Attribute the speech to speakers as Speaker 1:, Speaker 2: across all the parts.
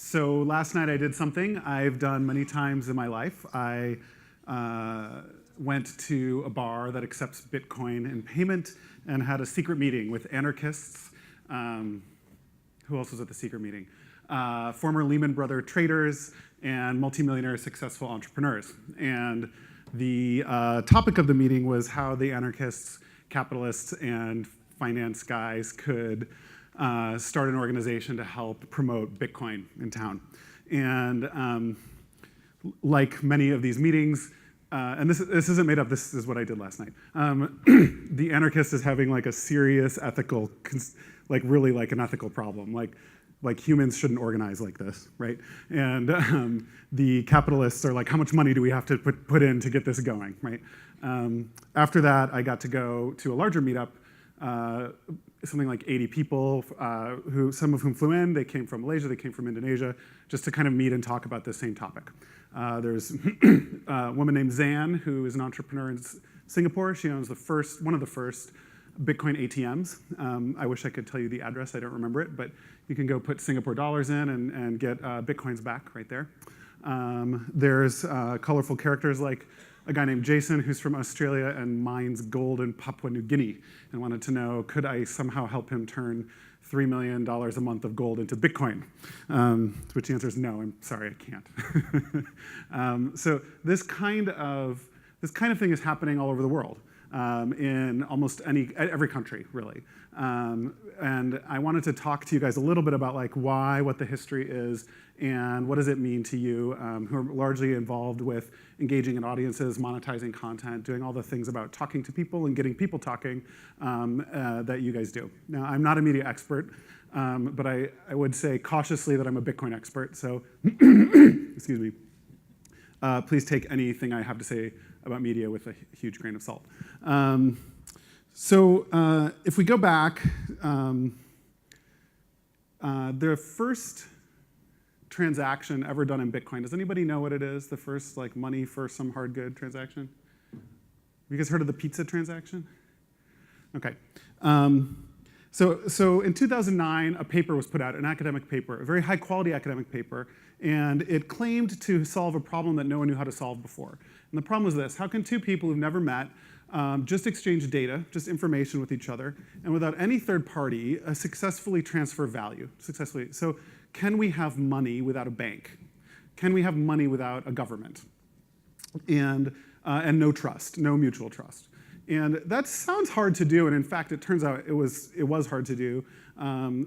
Speaker 1: So last night I did something I've done many times in my life. I went to a bar that accepts Bitcoin in payment and had a secret meeting with anarchists. Who else was at the secret meeting? Former Lehman Brothers traders and multimillionaire successful entrepreneurs. And the topic of the meeting was how the anarchists, capitalists, and finance guys could start an organization to help promote Bitcoin in town. And like many of these meetings, and this isn't made up, this is what I did last night. The anarchist is having like a serious ethical, really like an ethical problem. Like humans shouldn't organize like this, right? And the capitalists are like, how much money do we have to put in to get this going, right? After that, I got to go to a larger meetup, something like 80 people, some of whom flew in. They came from Malaysia, they came from Indonesia, just to kind of meet and talk about the same topic. There's a woman named Zan, who is an entrepreneur in Singapore. She owns one of the first Bitcoin ATMs. I wish I could tell you the address, I don't remember it, but you can go put Singapore dollars in and get Bitcoins back right there. There's colorful characters like a guy named Jason who's from Australia and mines gold in Papua New Guinea and wanted to know, could I somehow help him turn $3 million a month of gold into Bitcoin? To which the answer is no, I'm sorry, I can't. So this kind of thing is happening all over the world. In almost every country, really. And I wanted to talk to you guys a little bit about what the history is and what does it mean to you who are largely involved with engaging in audiences, monetizing content, doing all the things about talking to people and getting people talking that you guys do. Now, I'm not a media expert, but I would say cautiously that I'm a Bitcoin expert, so excuse me. Please take anything I have to say about media with a huge grain of salt. If we go back, the first transaction ever done in Bitcoin, does anybody know what it is? The first money for some hard good transaction? Have you guys heard of the pizza transaction? Okay. So in 2009, a paper was put out, an academic paper, a very high quality academic paper, and it claimed to solve a problem that no one knew how to solve before. And the problem was this: how can two people who've never met just exchange data, just information with each other, and without any third party, successfully transfer value? Successfully. So can we have money without a bank? Can we have money without a government? And no trust, no mutual trust. And that sounds hard to do, and in fact, it turns out it was hard to do.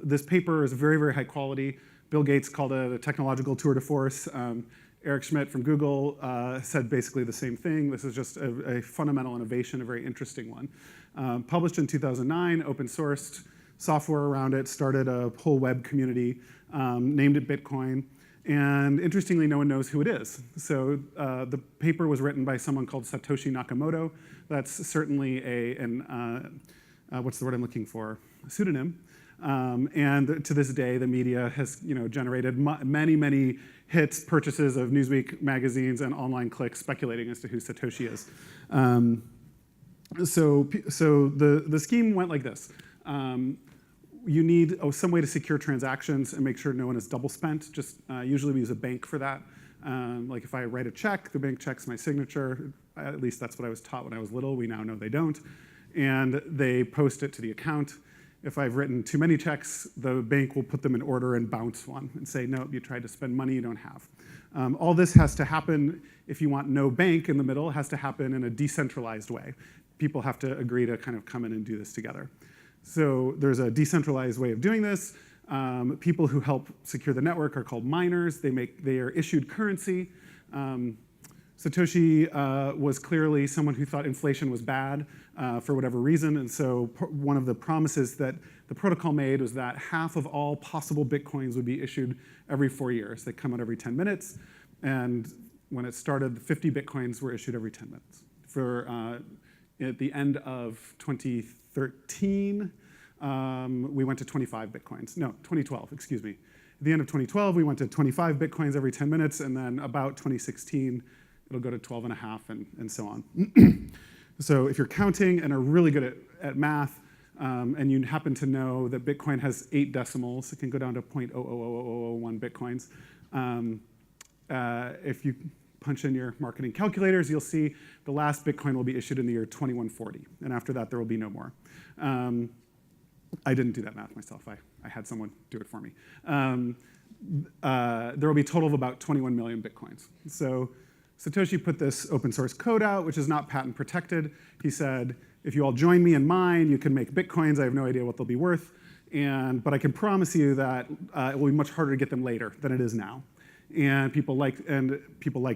Speaker 1: This paper is very, very high quality. Bill Gates called it a technological tour de force. Eric Schmidt from Google said basically the same thing. This is just a fundamental innovation, a very interesting one. Published in 2009, open sourced software around it, started a whole web community, named it Bitcoin. And interestingly, no one knows who it is. So the paper was written by someone called Satoshi Nakamoto. That's certainly what's the word I'm looking for? A pseudonym. And to this day, the media has generated many, many hits, purchases of Newsweek magazines and online clicks speculating as to who Satoshi is. So the scheme went like this. You need some way to secure transactions and make sure no one is double spent. Just usually we use a bank for that. Like if I write a check, the bank checks my signature. At least that's what I was taught when I was little. We now know they don't. And they post it to the account. If I've written too many checks, the bank will put them in order and bounce one and say, no, you tried to spend money you don't have. All this has to happen, if you want no bank in the middle, has to happen in a decentralized way. People have to agree to kind of come in and do this together. So there's a decentralized way of doing this. People who help secure the network are called miners. They are issued currency. Satoshi was clearly someone who thought inflation was bad for whatever reason, and so one of the promises that the protocol made was that half of all possible Bitcoins would be issued every 4 years. They come out every 10 minutes, and when it started, 50 Bitcoins were issued every 10 minutes. At the end of 2013, we went to 25 Bitcoins. No, 2012, excuse me. At the end of 2012, we went to 25 Bitcoins every 10 minutes, and then about 2016, it'll go to 12 and a half and so on. So if you're counting and are really good at math, and you happen to know that Bitcoin has 8 decimals, it can go down to 0.00001 Bitcoins. If you punch in your marketing calculators, you'll see the last Bitcoin will be issued in the year 2140, and after that there will be no more. I didn't do that math myself. I had someone do it for me. There will be a total of about 21 million Bitcoins. So Satoshi put this open source code out, which is not patent protected. He said, if you all join me in mine, you can make Bitcoins. I have no idea what they'll be worth, but I can promise you that it will be much harder to get them later than it is now. And people like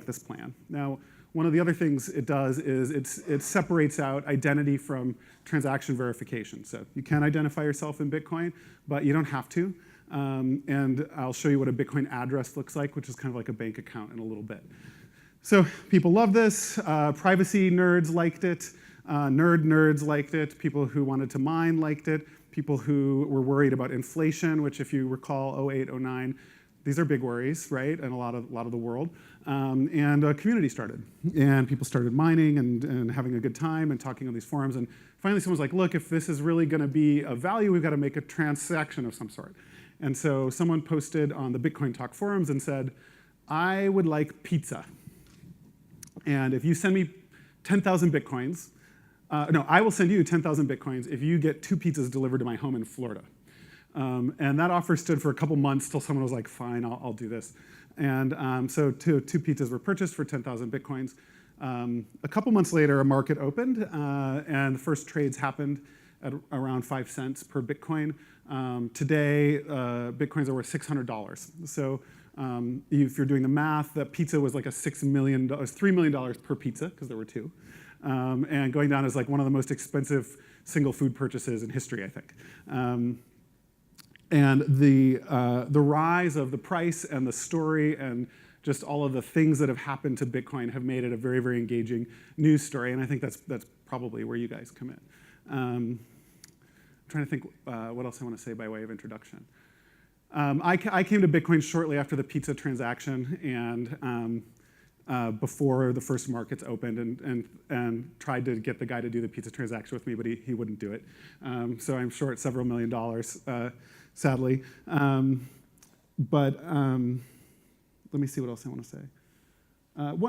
Speaker 1: this plan. Now, one of the other things it does is it separates out identity from transaction verification. So you can identify yourself in Bitcoin, but you don't have to. And I'll show you what a Bitcoin address looks like, which is kind of like a bank account in a little bit. So people love this. Privacy nerds liked it. Nerds liked it. People who wanted to mine liked it. People who were worried about inflation, which if you recall, 08, 09, these are big worries, right, in a lot of the world. And a community started. And people started mining and having a good time and talking on these forums. And finally someone's like, look, if this is really going to be of value, we've got to make a transaction of some sort. And so someone posted on the Bitcoin Talk forums and said, I would like pizza. And if you send me 10,000 Bitcoins, no, I will send you 10,000 Bitcoins if you get 2 pizzas delivered to my home in Florida. And that offer stood for a couple months till someone was like, fine, I'll do this. And so two pizzas were purchased for 10,000 Bitcoins. A couple months later, a market opened, and the first trades happened at around 5 cents per Bitcoin. Today, Bitcoins are worth $600. So if you're doing the math, that pizza was like a $3 million per pizza, because there were 2. And going down as like one of the most expensive single food purchases in history, I think. And the rise of the price and the story and just all of the things that have happened to Bitcoin have made it a very, very engaging news story. And I think that's probably where you guys come in. I'm trying to think what else I want to say by way of introduction. I came to Bitcoin shortly after the pizza transaction and before the first markets opened and tried to get the guy to do the pizza transaction with me, but he wouldn't do it. So I'm short several $1 million. Sadly. Let me see what else I want to say.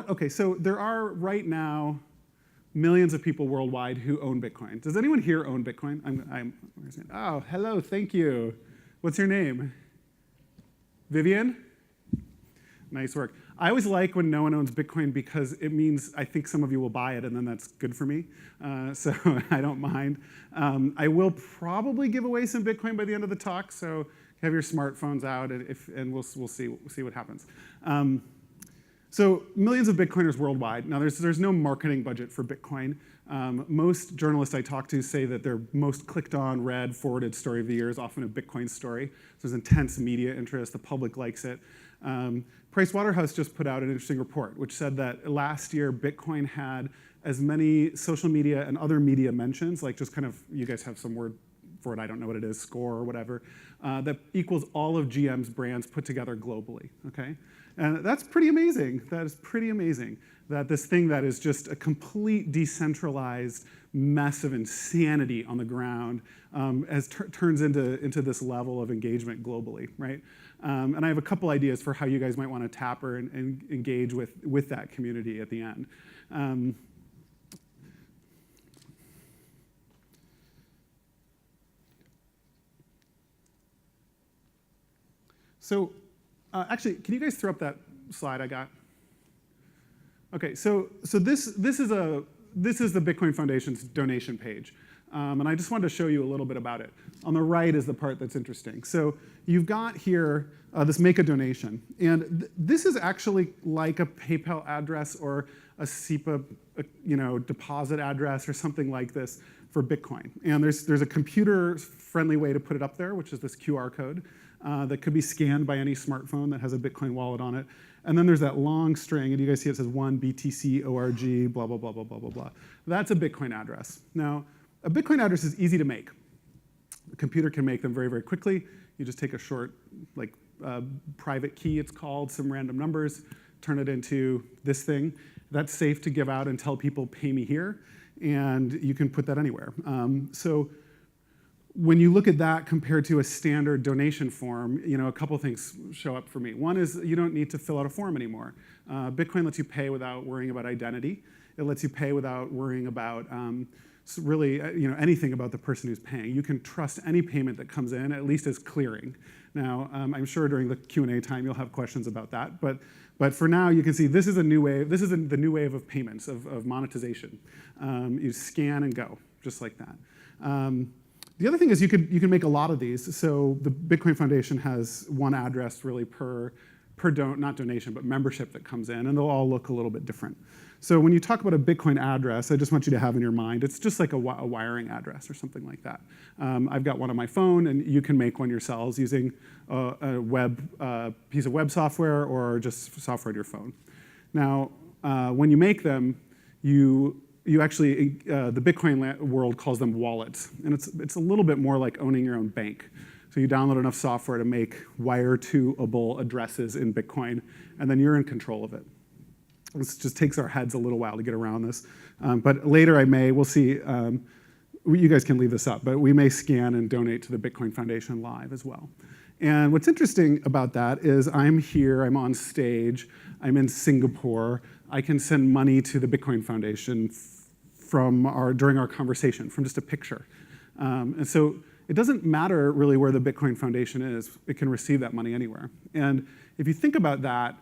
Speaker 1: Okay, so there are right now millions of people worldwide who own Bitcoin. Does anyone here own Bitcoin? Oh, hello, thank you. What's your name? Vivian? Nice work. I always like when no one owns Bitcoin because it means I think some of you will buy it and then that's good for me. So I don't mind. I will probably give away some Bitcoin by the end of the talk, so have your smartphones out and we'll see what happens. So millions of Bitcoiners worldwide. Now there's no marketing budget for Bitcoin. Most journalists I talk to say that their most clicked on, read, forwarded story of the year is often a Bitcoin story. So there's intense media interest, the public likes it. Pricewaterhouse just put out an interesting report, which said that last year Bitcoin had as many social media and other media mentions, like just kind of, you guys have some word for it, I don't know what it is, score or whatever, that equals all of GM's brands put together globally, okay? And that's pretty amazing. That is pretty amazing that this thing that is just a complete decentralized mess of insanity on the ground turns into this level of engagement globally, right? And I have a couple ideas for how you guys might want to tap or and engage with that community at the end. Actually, can you guys throw up that slide I got? Okay, so this is the Bitcoin Foundation's donation page. And I just wanted to show you a little bit about it. On the right is the part that's interesting. So you've got here this make a donation. And this is actually like a PayPal address or a SEPA deposit address or something like this for Bitcoin. And there's a computer-friendly way to put it up there, which is this QR code that could be scanned by any smartphone that has a Bitcoin wallet on it. And then there's that long string, and you guys see it says 1 BTC ORG, blah, blah, blah, blah, blah, blah, blah. That's a Bitcoin address. Now, a Bitcoin address is easy to make. The computer can make them very, very quickly. You just take a short, private key, it's called, some random numbers, turn it into this thing. That's safe to give out and tell people, pay me here, and you can put that anywhere. So when you look at that compared to a standard donation form, a couple things show up for me. One is you don't need to fill out a form anymore. Bitcoin lets you pay without worrying about identity. It lets you pay without worrying about really anything about the person who's paying. You can trust any payment that comes in, at least as clearing. Now, I'm sure during the Q&A time you'll have questions about that, but for now you can see this is a new wave. This is the new wave of payments, of monetization. You scan and go, just like that. The other thing is you can make a lot of these. So the Bitcoin Foundation has one address really per not donation, but membership that comes in, and they'll all look a little bit different. So when you talk about a Bitcoin address, I just want you to have in your mind, it's just like a wiring address or something like that. I've got one on my phone, and you can make one yourselves using a piece of web software or just software on your phone. Now, when you make them, you actually, the Bitcoin world calls them wallets, and it's a little bit more like owning your own bank. So you download enough software to make wire-to-able addresses in Bitcoin, and then you're in control of it. This just takes our heads a little while to get around this. But later we'll see, you guys can leave this up, but we may scan and donate to the Bitcoin Foundation live as well. And what's interesting about that is I'm here, I'm on stage, I'm in Singapore, I can send money to the Bitcoin Foundation during our conversation, from just a picture. And so it doesn't matter really where the Bitcoin Foundation is, it can receive that money anywhere. And if you think about that,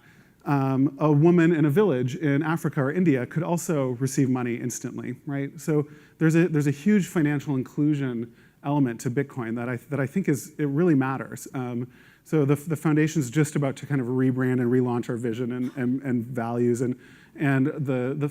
Speaker 1: a woman in a village in Africa or India could also receive money instantly, right? So there's a huge financial inclusion element to Bitcoin that I think it really matters. So the foundation's just about to kind of rebrand and relaunch our vision and values, and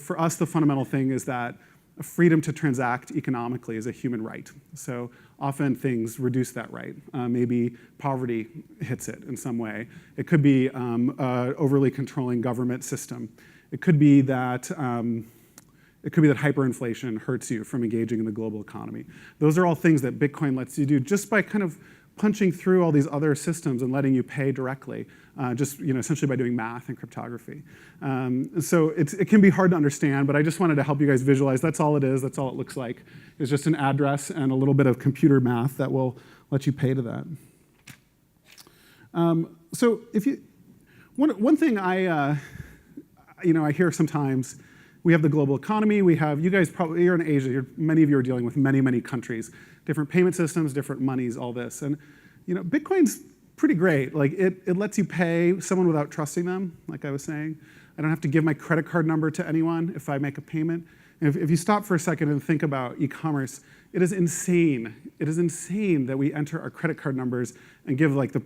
Speaker 1: for us the fundamental thing is that freedom to transact economically is a human right. So often things reduce that right. Maybe poverty hits it in some way. It could be overly controlling government system. It could be that hyperinflation hurts you from engaging in the global economy. Those are all things that Bitcoin lets you do just by kind of punching through all these other systems and letting you pay directly, just essentially by doing math and cryptography. So it can be hard to understand, but I just wanted to help you guys visualize. That's all it is. That's all it looks like. It's just an address and a little bit of computer math that will let you pay to that. So one thing I hear sometimes. We have the global economy. You guys probably, you're in Asia. Many of you are dealing with many, many countries, different payment systems, different monies, all this. And Bitcoin's pretty great. Like it lets you pay someone without trusting them, like I was saying. I don't have to give my credit card number to anyone if I make a payment. And if you stop for a second and think about e-commerce, it is insane. It is insane that we enter our credit card numbers and give like the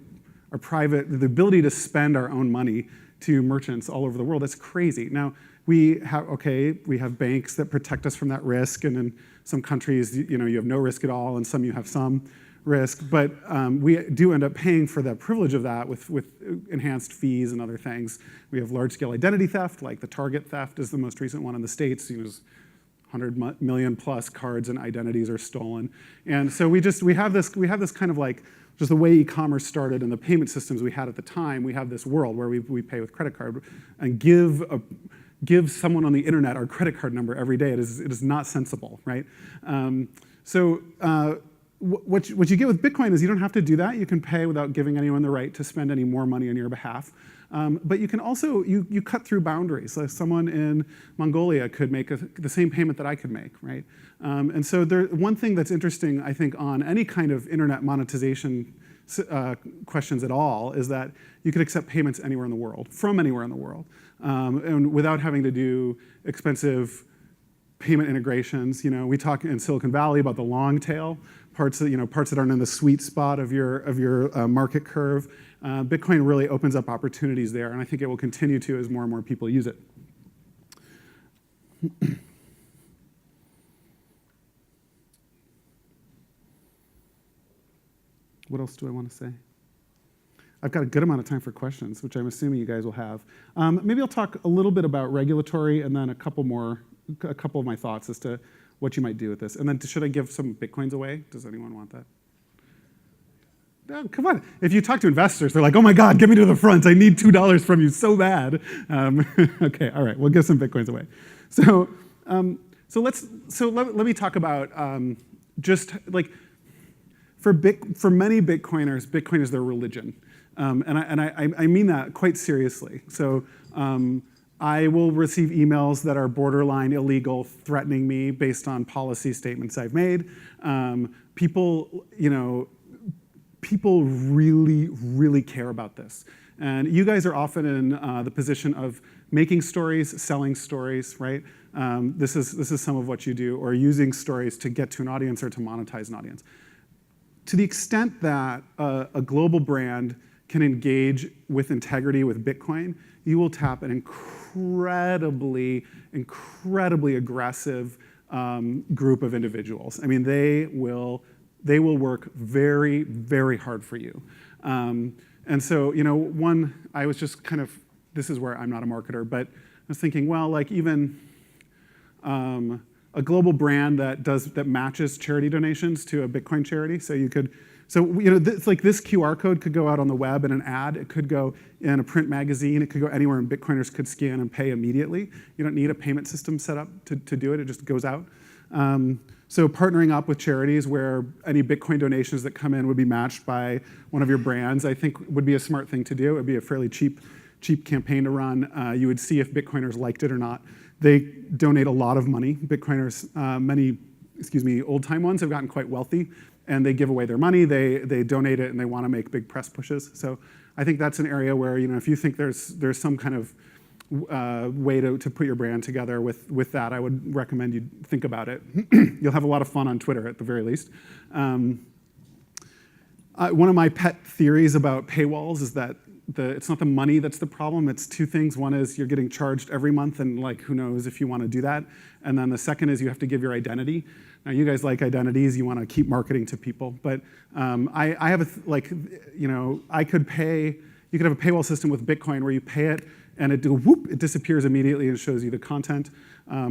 Speaker 1: ability to spend our own money to merchants all over the world. That's crazy. Now, we have banks that protect us from that risk, and in some countries, you have no risk at all, and some you have some risk. But we do end up paying for the privilege of that with enhanced fees and other things. We have large-scale identity theft, like the Target theft is the most recent one in the States. 100 million plus cards and identities are stolen, and so we have this kind of like just the way e-commerce started and the payment systems we had at the time. We have this world where we pay with credit card and give someone on the internet our credit card number every day. It is not sensible, right? What you get with Bitcoin is you don't have to do that. You can pay without giving anyone the right to spend any more money on your behalf. But you can also, you cut through boundaries. So someone in Mongolia could make the same payment that I could make, right? And so one thing that's interesting, I think, on any kind of internet monetization questions at all is that you could accept payments anywhere in the world, from anywhere in the world, and without having to do expensive payment integrations. We talk in Silicon Valley about the long tail, parts that aren't in the sweet spot of your market curve. Bitcoin really opens up opportunities there, and I think it will continue to as more and more people use it. What else do I want to say? I've got a good amount of time for questions, which I'm assuming you guys will have. Maybe I'll talk a little bit about regulatory and then a couple of my thoughts as to what you might do with this. And then should I give some Bitcoins away? Does anyone want that? No, come on. If you talk to investors, they're like, oh my God, get me to the front. I need $2 from you so bad. Okay, all right, we'll give some Bitcoins away. So let me talk about just like, for many Bitcoiners, Bitcoin is their religion. And I mean that quite seriously. So I will receive emails that are borderline illegal, threatening me based on policy statements I've made. People really, really care about this. And you guys are often in the position of making stories, selling stories, right? This is some of what you do, or using stories to get to an audience or to monetize an audience. To the extent that a global brand can engage with integrity with Bitcoin, you will tap an incredibly aggressive group of individuals. I mean, they will work very, very hard for you. And so, I was just kind of, this is where I'm not a marketer, but I was thinking, well, like even a global brand that matches charity donations to a Bitcoin charity. So it's like this QR code could go out on the web in an ad. It could go in a print magazine. It could go anywhere, and Bitcoiners could scan and pay immediately. You don't need a payment system set up to do it. It just goes out. So partnering up with charities where any Bitcoin donations that come in would be matched by one of your brands, I think would be a smart thing to do. It would be a fairly cheap campaign to run. You would see if Bitcoiners liked it or not. They donate a lot of money. Bitcoiners, many old-time ones have gotten quite wealthy, and they give away their money. They donate it, and they want to make big press pushes. So I think that's an area where, if you think there's some kind of way to put your brand together with that, I would recommend you think about it. You'll have a lot of fun on Twitter at the very least. One of my pet theories about paywalls is that it's not the money that's the problem. It's two things. One is you're getting charged every month, and who knows if you want to do that. And then the second is you have to give your identity. Now you guys like identities. You want to keep marketing to people, but I have I could pay. You could have a paywall system with Bitcoin where you pay it, and it disappears immediately and shows you the content,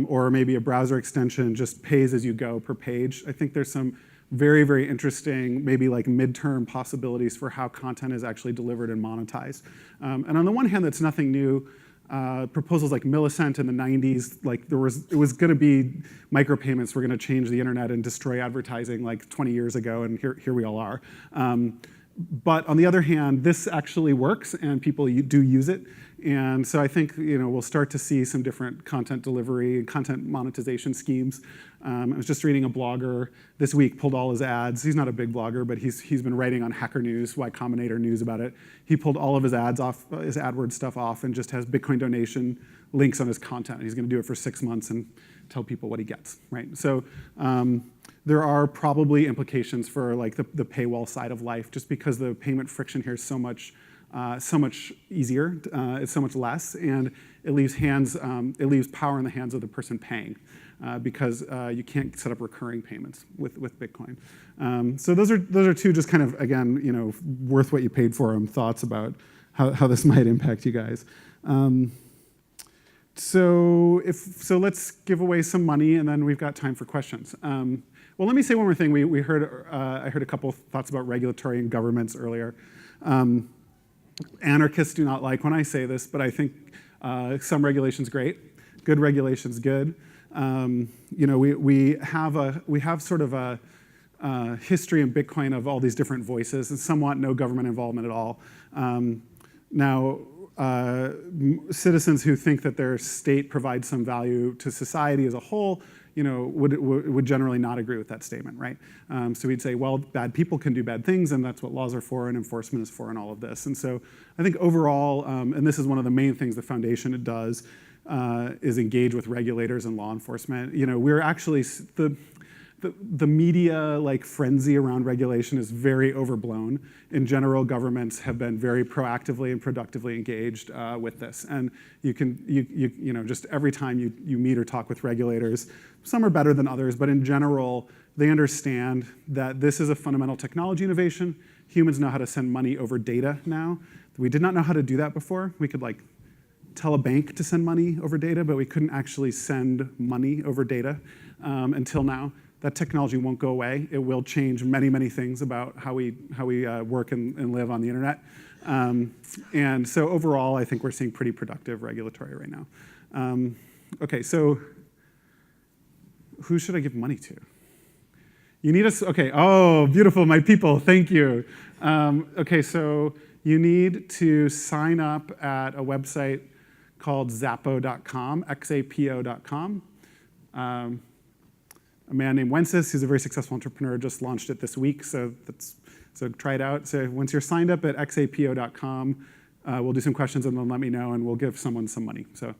Speaker 1: or maybe a browser extension just pays as you go per page. I think there's some very, very interesting, maybe midterm possibilities for how content is actually delivered and monetized. And on the one hand, that's nothing new. Proposals like Millicent in the 90s, it was going to be micropayments were going to change the internet and destroy advertising 20 years ago, and here we all are. But on the other hand, this actually works, and people do use it. And so I think we'll start to see some different content delivery and content monetization schemes. I was just reading a blogger this week pulled all his ads. He's not a big blogger, but he's been writing on Hacker News, Y Combinator News about it. He pulled all of his ads off, his AdWords stuff off, and just has Bitcoin donation links on his content. He's going to do it for 6 months and tell people what he gets, right? So there are probably implications for the paywall side of life, just because the payment friction here is so much easier. It's so much less, and it leaves power in the hands of the person paying, because you can't set up recurring payments with Bitcoin. So those are two just kind of, again, worth what you paid for them thoughts about how this might impact you guys. So let's give away some money, and then we've got time for questions. Well, let me say one more thing. I heard a couple thoughts about regulatory and governments earlier. Anarchists do not like when I say this, but I think some regulation's great. Good regulation's good. We have sort of a history in Bitcoin of all these different voices, and somewhat no government involvement at all. Now, citizens who think that their state provides some value to society as a whole, would generally not agree with that statement, right? So we'd say, well, bad people can do bad things, and that's what laws are for, and enforcement is for, and all of this. And so I think overall, and this is one of the main things the foundation does, is engage with regulators and law enforcement. We're actually the media frenzy around regulation is very overblown. In general, governments have been very proactively and productively engaged with this. And you just every time you meet or talk with regulators, some are better than others, but in general, they understand that this is a fundamental technology innovation. Humans know how to send money over data now. We did not know how to do that before. We could tell a bank to send money over data, but we couldn't actually send money over data until now. That technology won't go away. It will change many, many things about how we work and live on the internet. And so overall, I think we're seeing pretty productive regulatory right now. Okay, so who should I give money to? You need a, okay, oh, beautiful, my people, thank you. Okay, so you need to sign up at a website called Zappo.com, XAPO.com. A man named Wences, who's a very successful entrepreneur, just launched it this week, so try it out. So once you're signed up at XAPO.com, we'll do some questions and then let me know, and we'll give someone some money. So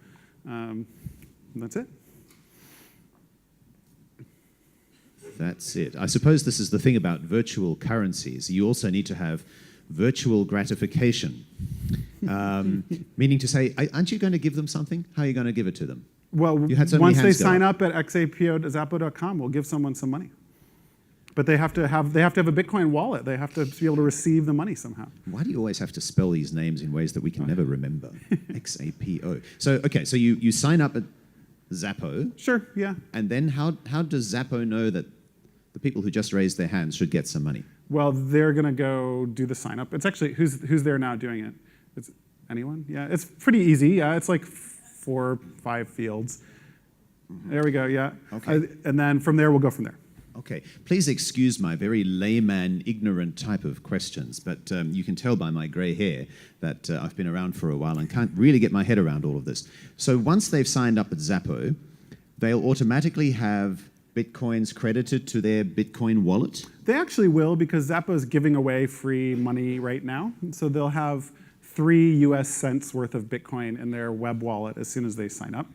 Speaker 1: that's it.
Speaker 2: That's it. I suppose this is the thing about virtual currencies. You also need to have virtual gratification, meaning to say, aren't you going to give them something? How are you going to give it to them?
Speaker 1: Well, once they sign up at xapo.zappo.com, we'll give someone some money. But they have to have a Bitcoin wallet. They have to be able to receive the money somehow.
Speaker 2: Why do you always have to spell these names in ways that we can never remember? XAPO. So okay, so you sign up at Zappo.
Speaker 1: Sure, yeah.
Speaker 2: And then how does Zappo know that the people who just raised their hands should get some money?
Speaker 1: Well, they're going to go do the sign up. It's actually, who's there now doing it? It's anyone? Yeah, it's pretty easy. Yeah, it's like 4 or 5 fields. There we go, yeah.
Speaker 2: Okay.
Speaker 1: And then from there, we'll go from there.
Speaker 2: Okay, please excuse my very layman, ignorant type of questions, but you can tell by my grey hair that I've been around for a while and can't really get my head around all of this. So once they've signed up at Zappo, they'll automatically have Bitcoins credited to their Bitcoin wallet?
Speaker 1: They actually will, because Zappo is giving away free money right now. So they'll have 3 US cents worth of Bitcoin in their web wallet as soon as they sign up.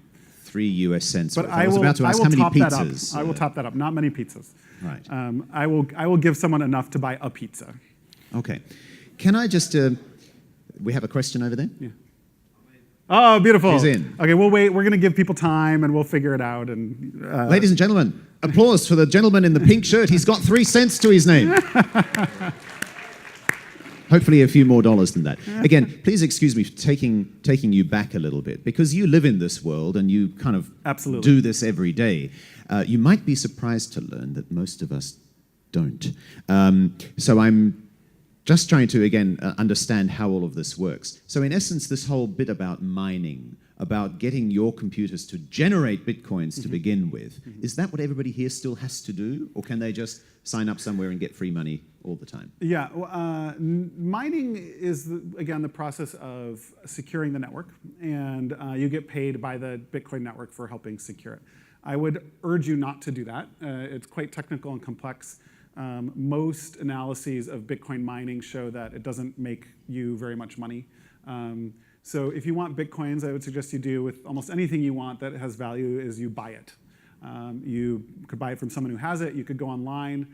Speaker 2: 3 US cents.
Speaker 1: But
Speaker 2: I was about to ask how many pizzas.
Speaker 1: I will top that up. Not many pizzas.
Speaker 2: Right.
Speaker 1: I will give someone enough to buy a pizza.
Speaker 2: Okay. Can I just? We have a question over there.
Speaker 1: Yeah. Oh, beautiful.
Speaker 2: He's in.
Speaker 1: Okay, we'll wait. We're going to give people time, and we'll figure it out. And
Speaker 2: ladies and gentlemen, applause for the gentleman in the pink shirt. He's got 3 cents to his name. Hopefully a few more dollars than that. Again, please excuse me for taking you back a little bit, because you live in this world and you kind of do this every day. You might be surprised to learn that most of us don't. So I'm just trying to, again, understand how all of this works. So in essence, this whole bit about mining, about getting your computers to generate Bitcoins to begin with, is that what everybody here still has to do? Or can they just sign up somewhere and get free money all the time?
Speaker 1: Yeah, mining is, again, the process of securing the network, and you get paid by the Bitcoin network for helping secure it. I would urge you not to do that. It's quite technical and complex. Most analyses of Bitcoin mining show that it doesn't make you very much money. So if you want Bitcoins, I would suggest you do with almost anything you want that has value is you buy it. You could buy it from someone who has it. You could go online.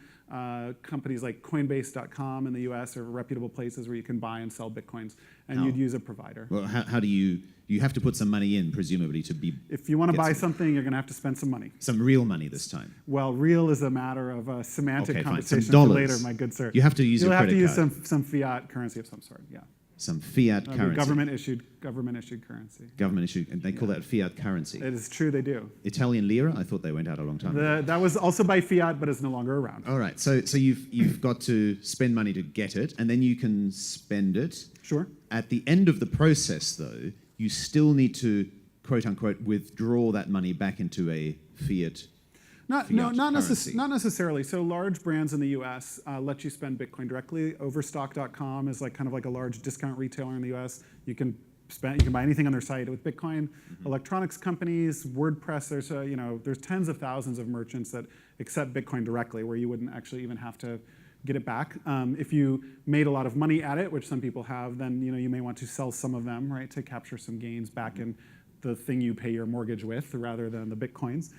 Speaker 1: Companies like Coinbase.com in the US are reputable places where you can buy and sell Bitcoins, and you'd use a provider.
Speaker 2: Well, how do you have to put some money in, presumably, to be...
Speaker 1: If you want to buy something, you're going to have to spend some money.
Speaker 2: Some real money this time.
Speaker 1: Well, real is a matter of a semantic conversation
Speaker 2: for
Speaker 1: later, my good sir.
Speaker 2: You have to use your credit card.
Speaker 1: You'll have to use some fiat currency of some sort, yeah.
Speaker 2: Some fiat currency.
Speaker 1: Government-issued currency.
Speaker 2: Government-issued, and they call that fiat currency.
Speaker 1: It is true, they do.
Speaker 2: Italian lira? I thought they went out a long time ago.
Speaker 1: That was also by fiat, but it's no longer around.
Speaker 2: All right, so you've got to spend money to get it, and then you can spend it.
Speaker 1: Sure. At
Speaker 2: the end of the process, though, you still need to, quote-unquote, withdraw that money back into a fiat
Speaker 1: Not necessarily. So large brands in the US let you spend Bitcoin directly. Overstock.com is kind of like a large discount retailer in the US. You can buy anything on their site with Bitcoin. Electronics companies, WordPress, there's tens of thousands of merchants that accept Bitcoin directly, where you wouldn't actually even have to get it back. If you made a lot of money at it, which some people have, then you may want to sell some of them, right, to capture some gains back in the thing you pay your mortgage with, rather than the Bitcoins.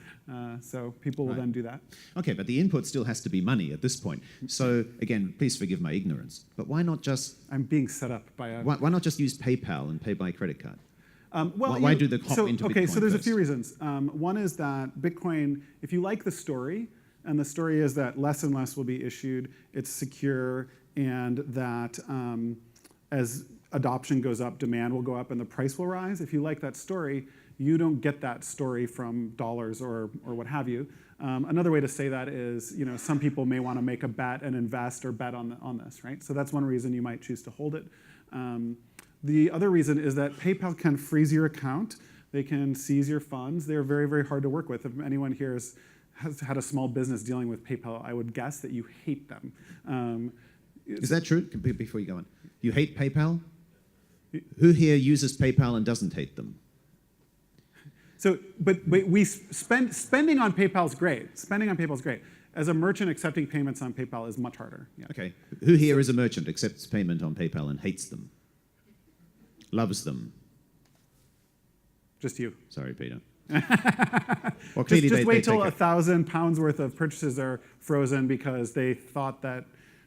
Speaker 1: So people will then do that.
Speaker 2: Okay, but the input still has to be money at this point. So again, please forgive my ignorance, but why not just...
Speaker 1: I'm being set up by a...
Speaker 2: Why not just use PayPal and pay by credit card?
Speaker 1: Why
Speaker 2: do the hop into Bitcoin
Speaker 1: Okay, so there's
Speaker 2: first?
Speaker 1: a few reasons. One is that Bitcoin, if you like the story, and the story is that less and less will be issued, it's secure, and that as adoption goes up, demand will go up and the price will rise. If you like that story, you don't get that story from dollars or what have you. Another way to say that is, some people may want to make a bet and invest or bet on this, right? So that's one reason you might choose to hold it. The other reason is that PayPal can freeze your account. They can seize your funds. They're very, very hard to work with. If anyone here has had a small business dealing with PayPal, I would guess that you hate them.
Speaker 2: Is that true? Before you go on, you hate PayPal? Who here uses PayPal and doesn't hate them?
Speaker 1: So, but spending on PayPal is great. Spending on PayPal is great. As a merchant, accepting payments on PayPal is much harder. Yeah.
Speaker 2: Okay. Who here is a merchant, accepts payment on PayPal and hates them? Loves them?
Speaker 1: Just you.
Speaker 2: Sorry, Peter.
Speaker 1: Well, just wait till £1,000 worth of purchases are frozen because they thought that,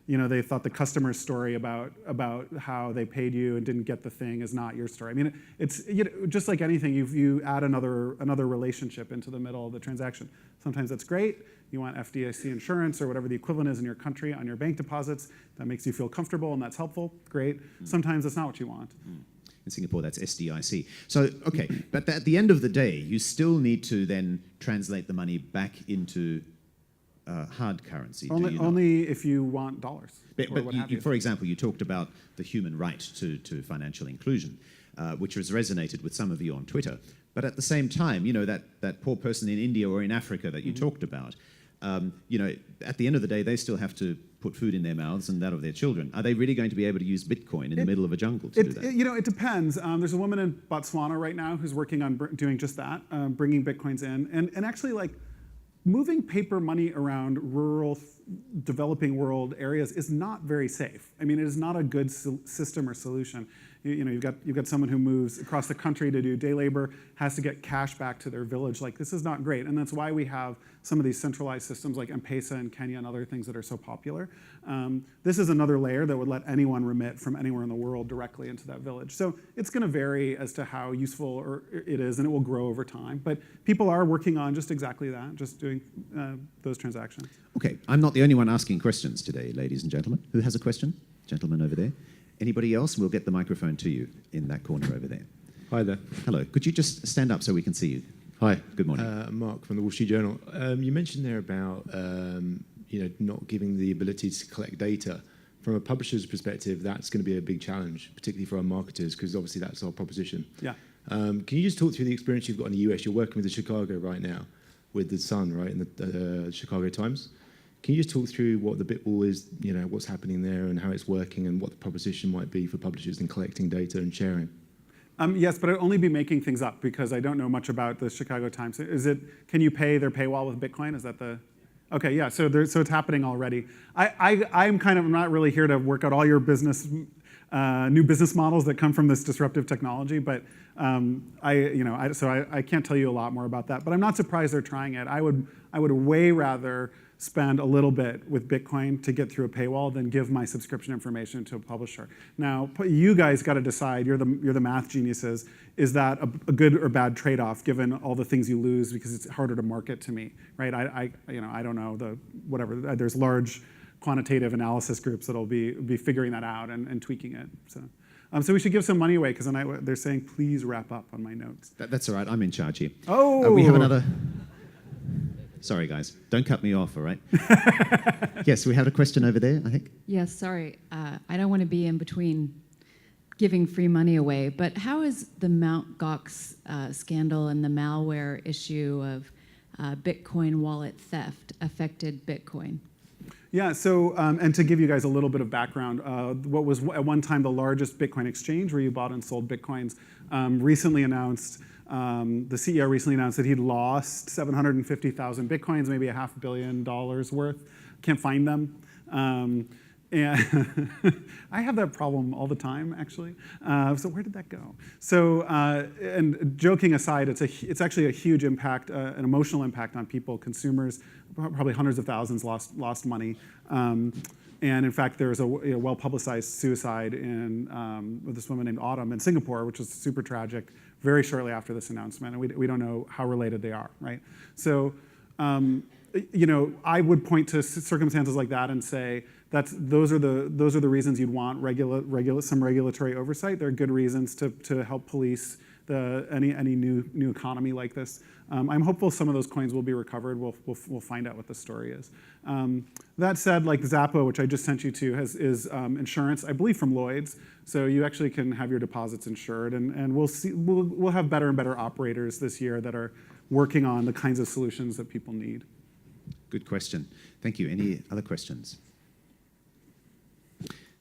Speaker 1: they thought the customer's story about how they paid you and didn't get the thing is not your story. I mean, it's just like anything. You add another relationship into the middle of the transaction. Sometimes that's great. You want FDIC insurance or whatever the equivalent is in your country on your bank deposits. That makes you feel comfortable and that's helpful. Great. Sometimes that's not what you want.
Speaker 2: In Singapore, that's SDIC. So, okay, but at the end of the day, you still need to then translate the money back into hard currency.
Speaker 1: Only if you want dollars.
Speaker 2: But for example, you talked about the human right to financial inclusion, which has resonated with some of you on Twitter. But at the same time, that poor person in India or in Africa that you talked about, at the end of the day, they still have to put food in their mouths and that of their children. Are they really going to be able to use Bitcoin in the middle of a jungle to do that?
Speaker 1: It depends. There's a woman in Botswana right now who's working on doing just that, bringing Bitcoins in. And actually, like, moving paper money around rural, developing world areas is not very safe. I mean, it is not a good system or solution. You've got someone who moves across the country to do day labor, has to get cash back to their village. Like, this is not great. And that's why we have some of these centralized systems like M-Pesa in Kenya and other things that are so popular. This is another layer that would let anyone remit from anywhere in the world directly into that village. So it's going to vary as to how useful it is, and it will grow over time. But people are working on just exactly that, just doing those transactions.
Speaker 2: Okay, I'm not the only one asking questions today, ladies and gentlemen. Who has a question? Gentleman over there. Anybody else? We'll get the microphone to you in that corner over there.
Speaker 3: Hi there.
Speaker 2: Hello. Could you just stand up so we can see you?
Speaker 3: Hi.
Speaker 2: Good morning.
Speaker 3: Mark from the Wall Street Journal. You mentioned there about not giving the ability to collect data. From a publisher's perspective, that's going to be a big challenge, particularly for our marketers, because obviously that's our proposition.
Speaker 1: Yeah.
Speaker 3: Can you just talk through the experience you've got in the US? You're working with the Chicago right now, with the Sun, right, in the Chicago Times. Can you just talk through what the Bitball is, what's happening there and how it's working and what the proposition might be for publishers in collecting data and sharing?
Speaker 1: Yes, but I'd only be making things up because I don't know much about the Chicago Times. Can you pay their paywall with Bitcoin? Is that the... Okay, yeah, so it's happening already. I'm not really here to work out all your new business models that come from this disruptive technology, but I can't tell you a lot more about that. But I'm not surprised they're trying it. I would way rather spend a little bit with Bitcoin to get through a paywall than give my subscription information to a publisher. Now, you guys got to decide. You're the math geniuses. Is that a good or bad trade-off given all the things you lose because it's harder to market to me, right? I don't know whatever. There's large quantitative analysis groups that'll be figuring that out and tweaking it. So we should give some money away because they're saying please wrap up on my notes.
Speaker 2: That's all right. I'm in charge here.
Speaker 1: Oh,
Speaker 2: we have another. Sorry, guys. Don't cut me off, all right? Yes, we have a question over there, I think.
Speaker 4: Yes, sorry. I don't want to be in between giving free money away, but how has the Mt. Gox scandal and the malware issue of Bitcoin wallet theft affected Bitcoin?
Speaker 1: Yeah, so, and to give you guys a little bit of background, what was at one time the largest Bitcoin exchange where you bought and sold Bitcoins recently announced, the CEO recently announced that he'd lost 750,000 Bitcoins, maybe $500 million worth. Can't find them. And I have that problem all the time, actually. So where did that go? So, and joking aside, it's actually a huge impact, an emotional impact on people, consumers. Probably hundreds of thousands lost money. And in fact, there was a well-publicized suicide with this woman named Autumn in Singapore, which was super tragic, very shortly after this announcement. And we don't know how related they are, right? So, I would point to circumstances like that and say those are the reasons you'd want some regulatory oversight. There are good reasons to help police any new economy like this. I'm hopeful some of those coins will be recovered. We'll find out what the story is. That said, like Zappa, which I just sent you to, is insurance, I believe from Lloyd's. So you actually can have your deposits insured, and we'll have better and better operators this year that are working on the kinds of solutions that people need.
Speaker 2: Good question. Thank you. Any other questions?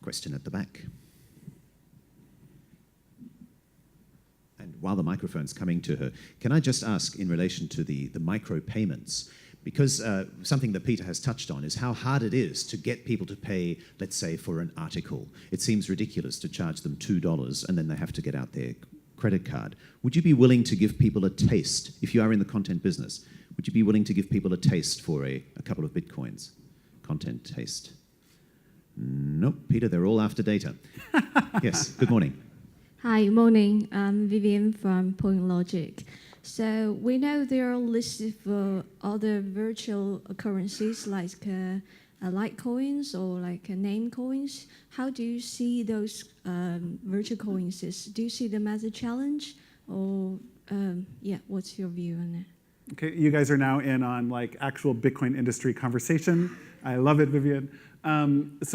Speaker 2: Question at the back. And while the microphone's coming to her, can I just ask in relation to the micropayments, because something that Peter has touched on is how hard it is to get people to pay, let's say, for an article. It seems ridiculous to charge them $2 and then they have to get out their credit card. Would you be willing to give people a taste, if you are in the content business, would you be willing to give people a taste for a couple of Bitcoins? Content taste. Nope, Peter, they're all after data. Yes, good morning.
Speaker 5: Hi, morning. I'm Vivian from CoinLab. So we know there are lists of other virtual currencies like Litecoins or like name coins. How do you see those virtual coins? Do you see them as a challenge, or yeah? What's your view on that?
Speaker 1: Okay, you guys are now in on like actual Bitcoin industry conversation. I love it, Vivian. It's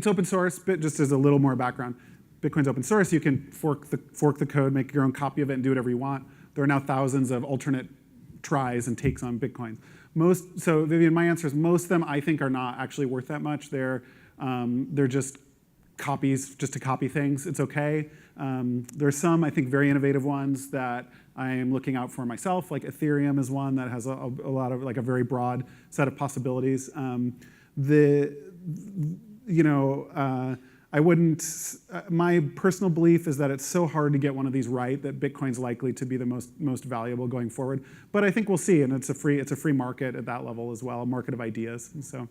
Speaker 1: open source, but just as a little more background, Bitcoin's open source. You can fork the code, make your own copy of it, and do whatever you want. There are now thousands of alternate tries and takes on Bitcoin. So Vivian, my answer is most of them I think are not actually worth that much. They're just copies, just to copy things. It's okay. There's some I think very innovative ones that I am looking out for myself. Like Ethereum is one that has a lot of like a very broad set of possibilities. I wouldn't. My personal belief is that it's so hard to get one of these right that Bitcoin's likely to be the most valuable going forward. But I think we'll see, and it's a free market at that level as well, a market of ideas. And so,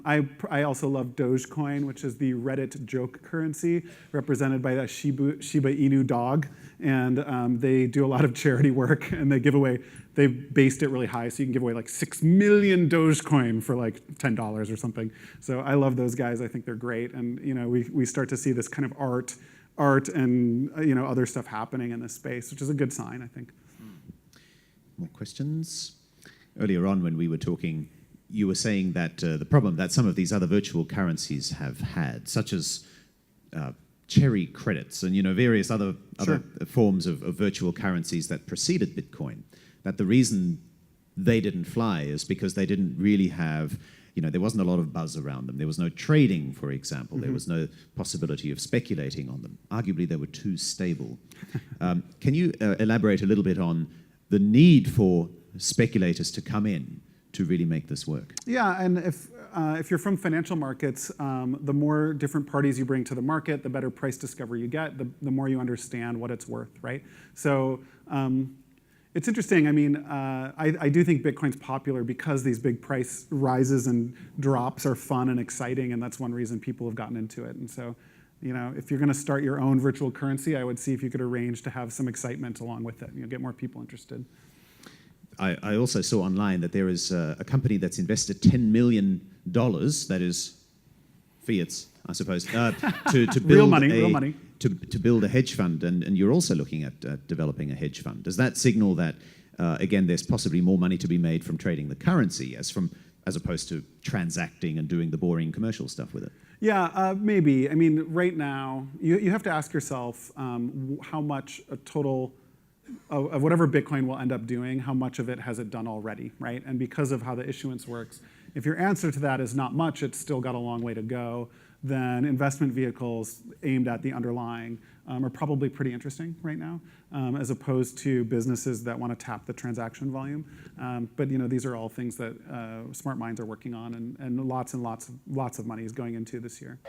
Speaker 1: I also love Dogecoin, which is the Reddit joke currency, represented by a Shiba Inu dog, and they do a lot of charity work, and they based it really high, so you can give away like 6 million Dogecoin for like $10 or something. So I love those guys. I think they're great, and we start to see this kind of art and other stuff happening in this space, which is a good sign, I think.
Speaker 2: More questions? Earlier on, when we were talking, you were saying that the problem that some of these other virtual currencies have had, such as cherry credits and various other forms of virtual currencies that preceded Bitcoin, that the reason they didn't fly is because they didn't really have, there wasn't a lot of buzz around them. There was no trading, for example. There was no possibility of speculating on them. Arguably, they were too stable. Can you elaborate a little bit on the need for speculators to come in to really make this work?
Speaker 1: Yeah, and if you're from financial markets, the more different parties you bring to the market, the better price discovery you get, the more you understand what it's worth, right? So it's interesting. I mean, I do think Bitcoin's popular because these big price rises and drops are fun and exciting, and that's one reason people have gotten into it. And so, if you're going to start your own virtual currency, I would see if you could arrange to have some excitement along with it. Get more people interested.
Speaker 2: I also saw online that there is a company that's invested $10 million, that is fiats, I suppose, to build
Speaker 1: real money.
Speaker 2: To build a hedge fund, and you're also looking at developing a hedge fund. Does that signal that, again, there's possibly more money to be made from trading the currency as opposed to transacting and doing the boring commercial stuff with it?
Speaker 1: Yeah, maybe. I mean, right now, you have to ask yourself how much a total of whatever Bitcoin will end up doing, how much of it has it done already, right? And because of how the issuance works, if your answer to that is not much, it's still got a long way to go, then investment vehicles aimed at the underlying are probably pretty interesting right now, as opposed to businesses that want to tap the transaction volume. But these are all things that smart minds are working on, and lots of money is going into this year.